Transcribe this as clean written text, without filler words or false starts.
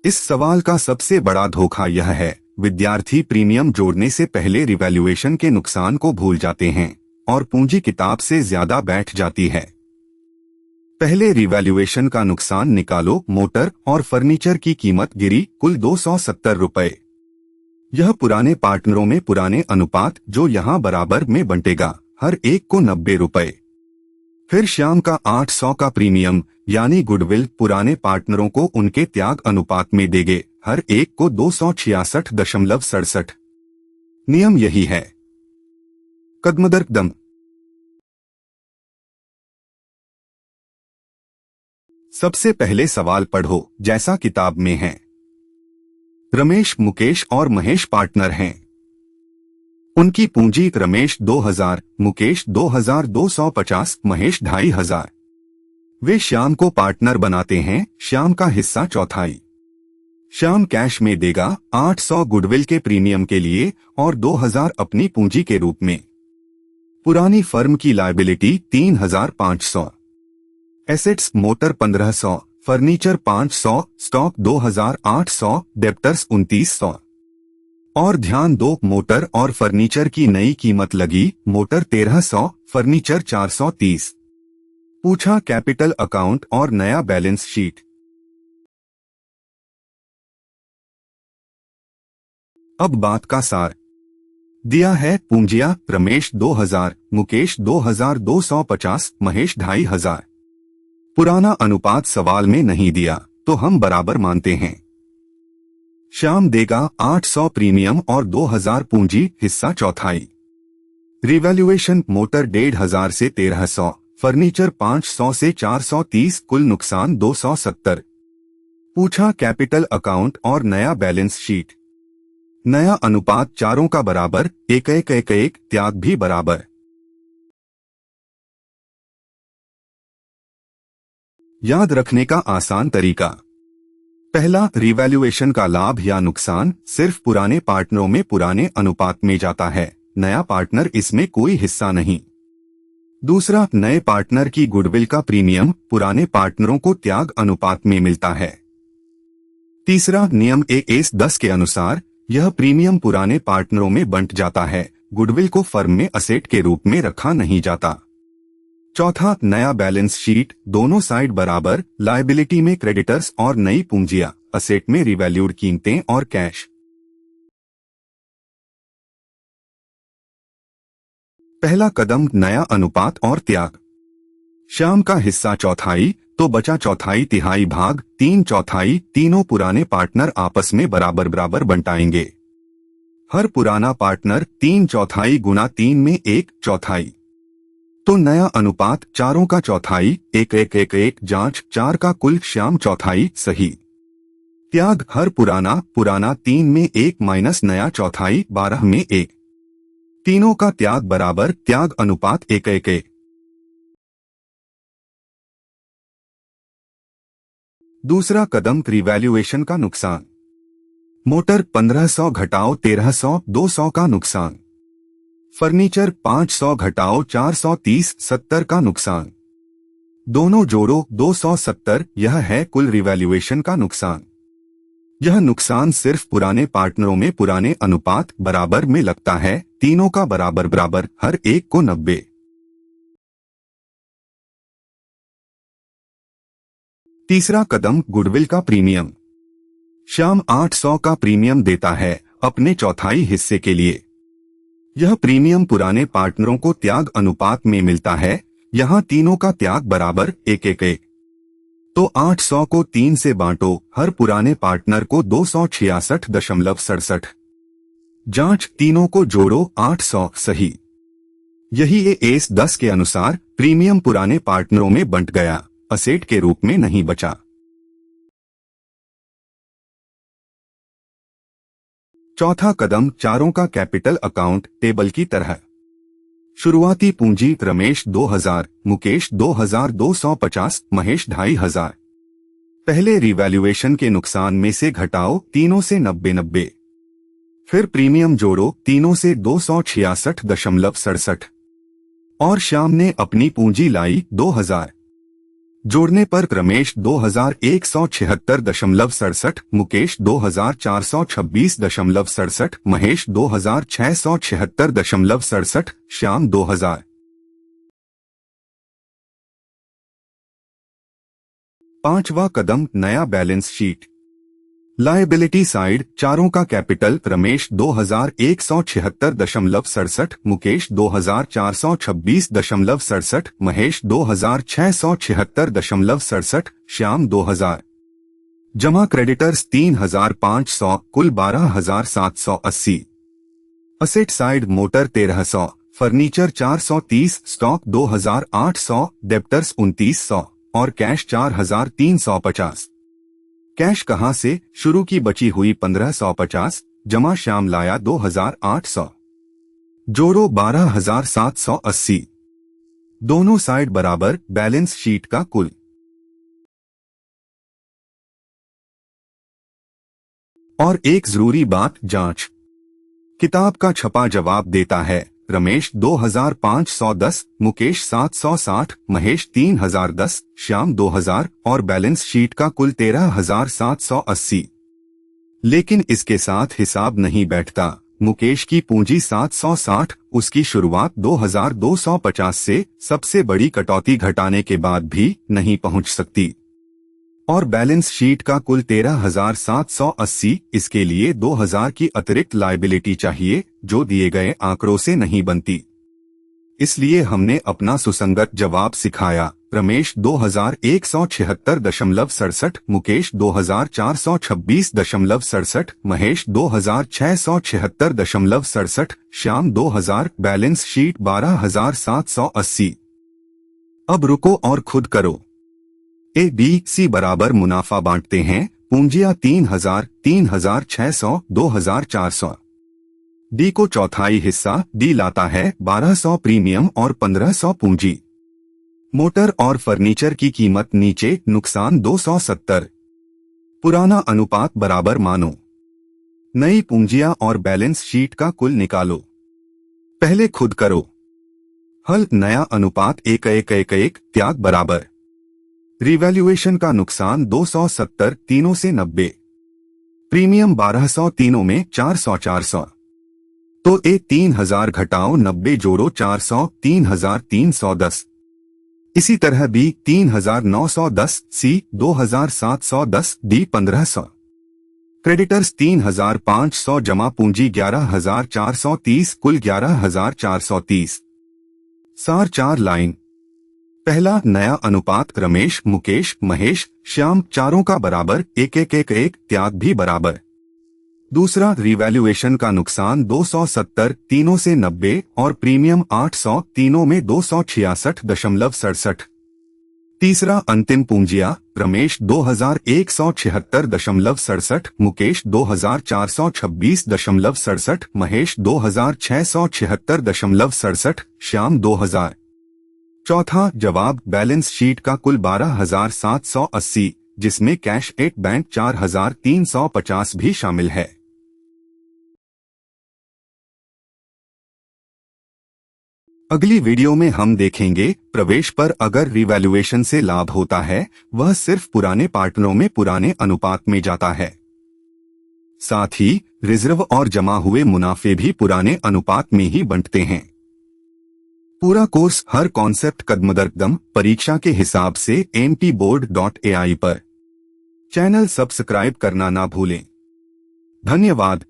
इस सवाल का सबसे बड़ा धोखा यह है, विद्यार्थी प्रीमियम जोड़ने से पहले रिवैल्यूएशन के नुकसान को भूल जाते हैं और पूंजी किताब से ज्यादा बैठ जाती है। पहले रिवैल्यूएशन का नुकसान निकालो। मोटर और फर्नीचर की कीमत गिरी कुल 270 रुपए। यह पुराने पार्टनरों में पुराने अनुपात जो यहाँ बराबर में बंटेगा, हर एक को 90 रुपए। फिर श्याम का 800 का प्रीमियम यानी गुडविल पुराने पार्टनरों को उनके त्याग अनुपात में देंगे, हर एक को 266.67। नियम यही है। कदम कदम। सबसे पहले सवाल पढ़ो जैसा किताब में है। रमेश, मुकेश और महेश पार्टनर हैं। उनकी पूंजी रमेश 2000, मुकेश 2250, महेश 2500। वे श्याम को पार्टनर बनाते हैं। श्याम का हिस्सा चौथाई। श्याम कैश में देगा 800 गुडविल के प्रीमियम के लिए और 2000 अपनी पूंजी के रूप में। पुरानी फर्म की liability 3500। Assets motor 1500, furniture 500, stock 2800, debtors 2900। और ध्यान दो, मोटर और फर्नीचर की नई कीमत लगी, मोटर 1300, फर्नीचर 430। पूछा कैपिटल अकाउंट और नया बैलेंस शीट। अब बात का सार दिया है। पूंजियां रमेश 2000, मुकेश 2250, महेश 2500। पुराना अनुपात सवाल में नहीं दिया तो हम बराबर मानते हैं। श्याम देगा 800 प्रीमियम और 2000 पूंजी, हिस्सा चौथाई। रिवैल्यूएशन मोटर 1500 से 1300, फर्नीचर 500 से 430, कुल नुकसान 270। पूछा कैपिटल अकाउंट और नया बैलेंस शीट। नया अनुपात चारों का बराबर, 1:1:1, त्याग भी बराबर। याद रखने का आसान तरीका। पहला, रिवैल्यूएशन का लाभ या नुकसान सिर्फ पुराने पार्टनरों में पुराने अनुपात में जाता है, नया पार्टनर इसमें कोई हिस्सा नहीं। दूसरा, नए पार्टनर की गुडविल का प्रीमियम पुराने पार्टनरों को त्याग अनुपात में मिलता है। तीसरा, नियम AS10 के अनुसार यह प्रीमियम पुराने पार्टनरों में बंट जाता है, गुडविल को फर्म में असेट के रूप में रखा नहीं जाता। चौथा, नया बैलेंस शीट दोनों साइड बराबर, लायबिलिटी में क्रेडिटर्स और नई पूंजियां, असेट में रिवैल्यूड कीमतें और कैश। पहला कदम, नया अनुपात और त्याग। श्याम का हिस्सा चौथाई, तो बचा चौथाई तिहाई भाग, 3/4। तीनों पुराने पार्टनर आपस में बराबर बराबर बंटाएंगे। हर पुराना पार्टनर 3/4 गुना 3 में 1/4। तो नया अनुपात चारों का चौथाई, 1:1:1। जांच 4 का कुल, श्याम चौथाई, सही। त्याग हर पुराना 3 में 1 माइनस नया चौथाई 12 में 1। तीनों का त्याग बराबर, त्याग अनुपात 1:1:1। दूसरा कदम, रिवैल्यूएशन का नुकसान। मोटर 1500 घटाओ 1300, 200 का नुकसान। फर्नीचर 500 घटाओ 430, 70 का नुकसान। दोनों जोड़ो 270, यह है कुल रिवैल्यूएशन का नुकसान। यह नुकसान सिर्फ पुराने पार्टनरों में पुराने अनुपात बराबर में लगता है, तीनों का बराबर बराबर, हर एक को 90। तीसरा कदम, गुडविल का प्रीमियम। श्याम 800 का प्रीमियम देता है अपने चौथाई हिस्से के लिए। यह प्रीमियम पुराने पार्टनरों को त्याग अनुपात में मिलता है, यहाँ तीनों का त्याग बराबर, 1:1:1। तो 800 को 3 से बांटो, हर पुराने पार्टनर को 266.67। जांच तीनों को जोड़ो, 800, सही। यही AS10 के अनुसार प्रीमियम पुराने पार्टनरों में बंट गया, असेट के रूप में नहीं बचा। चौथा कदम, चारों का कैपिटल अकाउंट टेबल की तरह। शुरुआती पूंजी रमेश 2000, मुकेश 2250, महेश 2500। पहले रिवैल्यूएशन के नुकसान में से घटाओ, तीनों से 90-90। फिर प्रीमियम जोड़ो, तीनों से 266.67। और श्याम ने अपनी पूंजी लाई 2000। जोड़ने पर रमेश 2176.67, मुकेश 2426.67, महेश 2676.67, श्याम 2000। पांचवा कदम, नया बैलेंस शीट। लायबिलिटी साइड, चारों का कैपिटल, रमेश 2176.67, मुकेश 2426.67, महेश 2676.67, श्याम 2000। जमा क्रेडिटर्स 3500, कुल 12780। Asset side, motor 1300, furniture 430, stock 2800, debtors 2900 और कैश 4350। कैश कहां से? शुरू की बची हुई 1550, जमा श्याम लाया 2800, जोड़ो 12780। दोनों साइड बराबर, बैलेंस शीट का कुल। और एक जरूरी बात, जांच। किताब का छपा जवाब देता है रमेश 2510, मुकेश 760, महेश 3010, श्याम 2000 और बैलेंस शीट का कुल 13780। लेकिन इसके साथ हिसाब नहीं बैठता। मुकेश की पूंजी 760, उसकी शुरुआत 2250 से सबसे बड़ी कटौती घटाने के बाद भी नहीं पहुंच सकती। और बैलेंस शीट का कुल 13780, इसके लिए 2000 की अतिरिक्त लायबिलिटी चाहिए जो दिए गए आंकड़ों से नहीं बनती। इसलिए हमने अपना सुसंगत जवाब सिखाया। Ramesh 2176.67, Mukesh 2426.67, Mahesh 2676.67, Shyam 2000, balance sheet 12780। अब रुको और खुद करो। ए बी सी बराबर मुनाफा बांटते हैं। पूंजियां 3000, 3600, 2400। डी को चौथाई हिस्सा, डी लाता है 1200 प्रीमियम और 1500 पूंजी। मोटर और फर्नीचर की कीमत नीचे, नुकसान 270। पुराना अनुपात बराबर मानो। नई पूंजियां और बैलेंस शीट का कुल निकालो। पहले खुद करो। हल, नया अनुपात 1:1:1, त्याग बराबर। रिवैल्यूएशन का नुकसान 270, तीनों से 90। प्रीमियम 1200, तीनों में 400। तो ए 3000 घटाओ 90 जोड़ो 400, 3310। इसी तरह बी 3910, सी 2710, डी 1500। क्रेडिटर्स 3500, जमा पूंजी 11430, कुल 11430। सार 4 लाइन। पहला, नया अनुपात, रमेश, मुकेश, महेश, श्याम चारों का बराबर, 1:1:1, त्याग भी बराबर। दूसरा, रिवैल्यूएशन का नुकसान 270, तीनों से 90 और प्रीमियम 800, तीनों में 266.67। तीसरा, अंतिम पूंजियां, रमेश 2176.67, मुकेश 2426.67, महेश 2676.67, श्याम 2000। चौथा जवाब, बैलेंस शीट का कुल 12780, जिसमें कैश एट बैंक 4350 भी शामिल है। अगली वीडियो में हम देखेंगे, प्रवेश पर अगर रिवैल्यूएशन से लाभ होता है, वह सिर्फ पुराने पार्टनरों में पुराने अनुपात में जाता है। साथ ही रिजर्व और जमा हुए मुनाफे भी पुराने अनुपात में ही बंटते हैं। पूरा कोर्स हर कॉन्सेप्ट कदम परीक्षा के हिसाब से mtboard.ai पर। चैनल सब्सक्राइब करना ना भूलें। धन्यवाद।